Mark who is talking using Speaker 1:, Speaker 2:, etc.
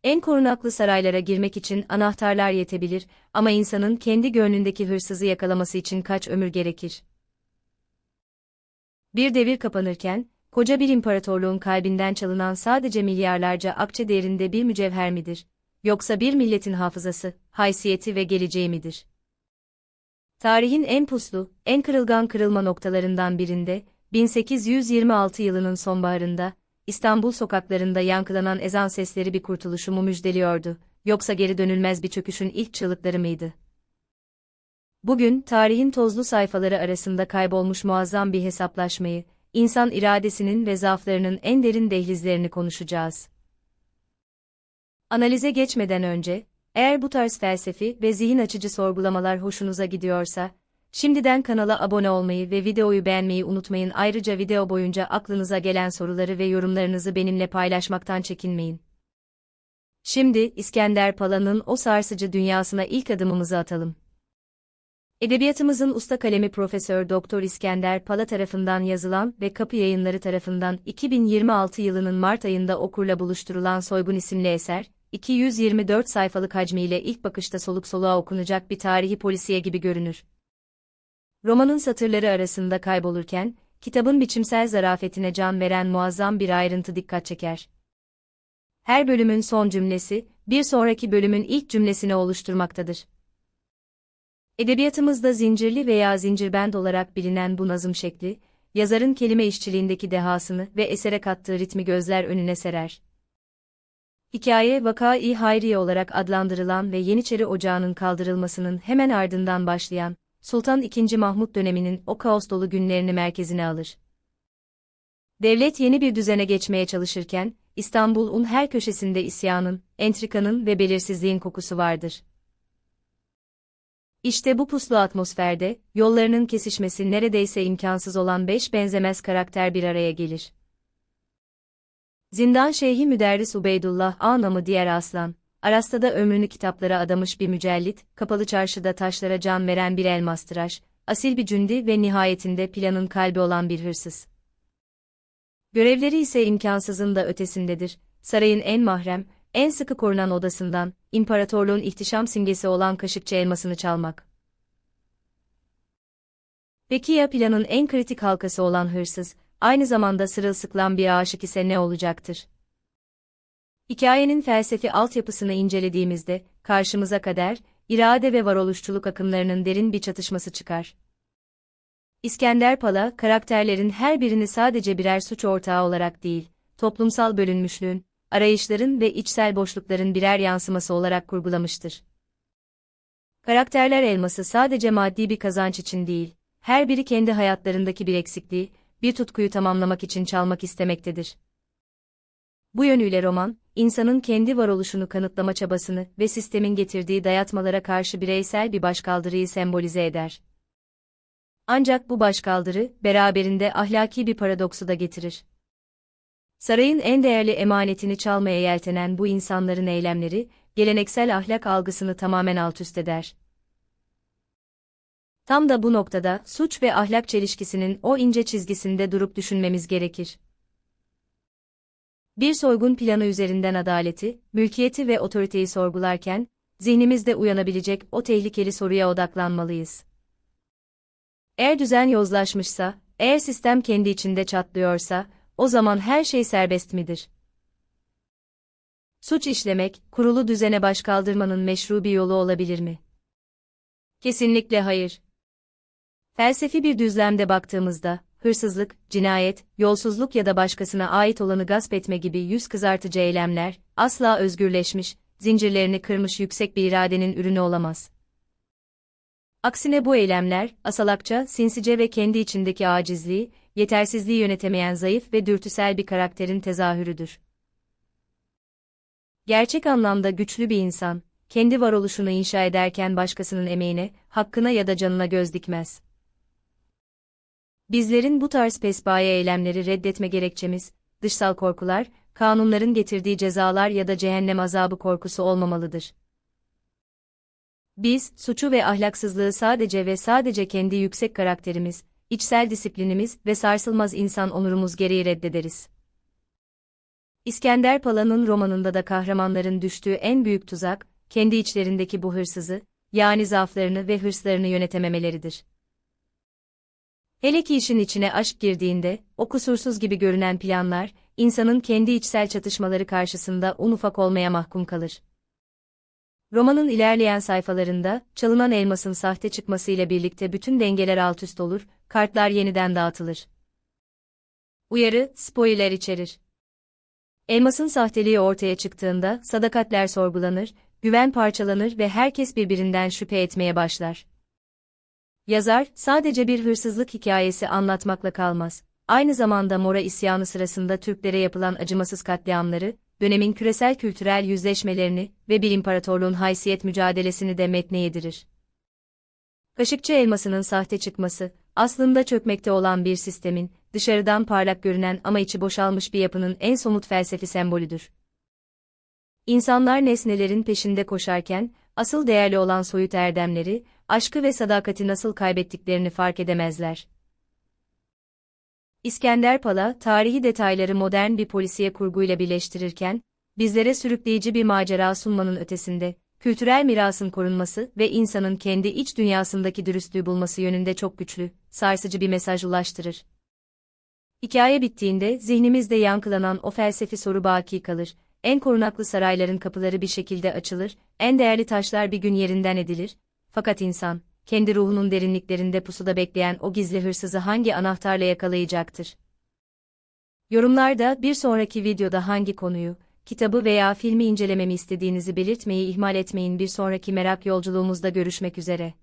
Speaker 1: En korunaklı saraylara girmek için anahtarlar yetebilir ama insanın kendi gönlündeki hırsızı yakalaması için kaç ömür gerekir? Bir devir kapanırken, koca bir imparatorluğun kalbinden çalınan sadece milyarlarca akçe değerinde bir mücevher midir? Yoksa bir milletin hafızası, haysiyeti ve geleceği midir? Tarihin en puslu, en kırılgan kırılma noktalarından birinde, 1826 yılının sonbaharında, İstanbul sokaklarında yankılanan ezan sesleri bir kurtuluşu mu müjdeliyordu, yoksa geri dönülmez bir çöküşün ilk çığlıkları mıydı? Bugün, tarihin tozlu sayfaları arasında kaybolmuş muazzam bir hesaplaşmayı, insan iradesinin ve zaaflarının en derin dehlizlerini konuşacağız. Analize geçmeden önce, eğer bu tarz felsefi ve zihin açıcı sorgulamalar hoşunuza gidiyorsa, şimdiden kanala abone olmayı ve videoyu beğenmeyi unutmayın. Ayrıca video boyunca aklınıza gelen soruları ve yorumlarınızı benimle paylaşmaktan çekinmeyin. Şimdi, İskender Pala'nın o sarsıcı dünyasına ilk adımımızı atalım. Edebiyatımızın usta kalemi Profesör Doktor İskender Pala tarafından yazılan ve Kapı Yayınları tarafından 2026 yılının Mart ayında okurla buluşturulan Soygun isimli eser, 224 sayfalık hacmiyle ilk bakışta soluk soluğa okunacak bir tarihi polisiye gibi görünür. Romanın satırları arasında kaybolurken, kitabın biçimsel zarafetine can veren muazzam bir ayrıntı dikkat çeker. Her bölümün son cümlesi, bir sonraki bölümün ilk cümlesini oluşturmaktadır. Edebiyatımızda zincirli veya zincirbend olarak bilinen bu nazım şekli, yazarın kelime işçiliğindeki dehasını ve esere kattığı ritmi gözler önüne serer. Hikaye, Vaka-i Hayriye olarak adlandırılan ve Yeniçeri Ocağı'nın kaldırılmasının hemen ardından başlayan, Sultan II. Mahmut döneminin o kaos dolu günlerini merkezine alır. Devlet yeni bir düzene geçmeye çalışırken, İstanbul'un her köşesinde isyanın, entrikanın ve belirsizliğin kokusu vardır. İşte bu puslu atmosferde, yollarının kesişmesi neredeyse imkansız olan 5 benzemez karakter bir araya gelir. Zindan Şeyhi Müderris Ubeydullah A. namı diğer Aslan, Arasta'da ömrünü kitaplara adamış bir mücellit, Kapalı Çarşı'da taşlara can veren bir elmastıraş, asil bir cündi ve nihayetinde planın kalbi olan bir hırsız. Görevleri ise imkansızın da ötesindedir, sarayın en mahrem, en sıkı korunan odasından, imparatorluğun ihtişam simgesi olan Kaşıkçı elmasını çalmak. Peki ya planın en kritik halkası olan hırsız, aynı zamanda sırılsıklam bir aşık ise ne olacaktır? Hikayenin felsefi altyapısını incelediğimizde, karşımıza kader, irade ve varoluşçuluk akımlarının derin bir çatışması çıkar. İskender Pala, karakterlerin her birini sadece birer suç ortağı olarak değil, toplumsal bölünmüşlüğün, arayışların ve içsel boşlukların birer yansıması olarak kurgulamıştır. Karakterler elması sadece maddi bir kazanç için değil, her biri kendi hayatlarındaki bir eksikliği, bir tutkuyu tamamlamak için çalmak istemektedir. Bu yönüyle roman, insanın kendi varoluşunu kanıtlama çabasını ve sistemin getirdiği dayatmalara karşı bireysel bir başkaldırıyı sembolize eder. Ancak bu başkaldırı, beraberinde ahlaki bir paradoksu da getirir. Sarayın en değerli emanetini çalmaya yeltenen bu insanların eylemleri, geleneksel ahlak algısını tamamen altüst eder. Tam da bu noktada, suç ve ahlak çelişkisinin o ince çizgisinde durup düşünmemiz gerekir. Bir soygun planı üzerinden adaleti, mülkiyeti ve otoriteyi sorgularken, zihnimizde uyanabilecek o tehlikeli soruya odaklanmalıyız. Eğer düzen yozlaşmışsa, eğer sistem kendi içinde çatlıyorsa, o zaman her şey serbest midir? Suç işlemek, kurulu düzene başkaldırmanın meşru bir yolu olabilir mi? Kesinlikle hayır. Felsefi bir düzlemde baktığımızda, hırsızlık, cinayet, yolsuzluk ya da başkasına ait olanı gasp etme gibi yüz kızartıcı eylemler, asla özgürleşmiş, zincirlerini kırmış yüksek bir iradenin ürünü olamaz. Aksine bu eylemler, asalakça, sinsice ve kendi içindeki acizliği, yetersizliği yönetemeyen zayıf ve dürtüsel bir karakterin tezahürüdür. Gerçek anlamda güçlü bir insan, kendi varoluşunu inşa ederken başkasının emeğine, hakkına ya da canına göz dikmez. Bizlerin bu tarz pespaye eylemleri reddetme gerekçemiz, dışsal korkular, kanunların getirdiği cezalar ya da cehennem azabı korkusu olmamalıdır. Biz, suçu ve ahlaksızlığı sadece ve sadece kendi yüksek karakterimiz, içsel disiplinimiz ve sarsılmaz insan onurumuz gereği reddederiz. İskender Pala'nın romanında da kahramanların düştüğü en büyük tuzak, kendi içlerindeki bu hırsızı, yani zaaflarını ve hırslarını yönetememeleridir. Hele ki işin içine aşk girdiğinde, o kusursuz gibi görünen planlar, insanın kendi içsel çatışmaları karşısında un ufak olmaya mahkum kalır. Romanın ilerleyen sayfalarında, çalınan elmasın sahte çıkmasıyla birlikte bütün dengeler altüst olur, kartlar yeniden dağıtılır. Uyarı, spoiler içerir. Elmasın sahteliği ortaya çıktığında, sadakatler sorgulanır, güven parçalanır ve herkes birbirinden şüphe etmeye başlar. Yazar, sadece bir hırsızlık hikayesi anlatmakla kalmaz. Aynı zamanda Mora isyanı sırasında Türklere yapılan acımasız katliamları, dönemin küresel kültürel yüzleşmelerini ve bir imparatorluğun haysiyet mücadelesini de metne yedirir. Kaşıkçı elmasının sahte çıkması, aslında çökmekte olan bir sistemin, dışarıdan parlak görünen ama içi boşalmış bir yapının en somut felsefi sembolüdür. İnsanlar nesnelerin peşinde koşarken, asıl değerli olan soyut erdemleri, aşkı ve sadakati nasıl kaybettiklerini fark edemezler. İskender Pala, tarihi detayları modern bir polisiye kurguyla birleştirirken, bizlere sürükleyici bir macera sunmanın ötesinde, kültürel mirasın korunması ve insanın kendi iç dünyasındaki dürüstlüğü bulması yönünde çok güçlü, sarsıcı bir mesaj ulaştırır. Hikaye bittiğinde zihnimizde yankılanan o felsefi soru baki kalır, en korunaklı sarayların kapıları bir şekilde açılır, en değerli taşlar bir gün yerinden edilir, fakat insan, kendi ruhunun derinliklerinde pusuda bekleyen o gizli hırsızı hangi anahtarla yakalayacaktır? Yorumlarda bir sonraki videoda hangi konuyu, kitabı veya filmi incelememi istediğinizi belirtmeyi ihmal etmeyin. Bir sonraki merak yolculuğumuzda görüşmek üzere.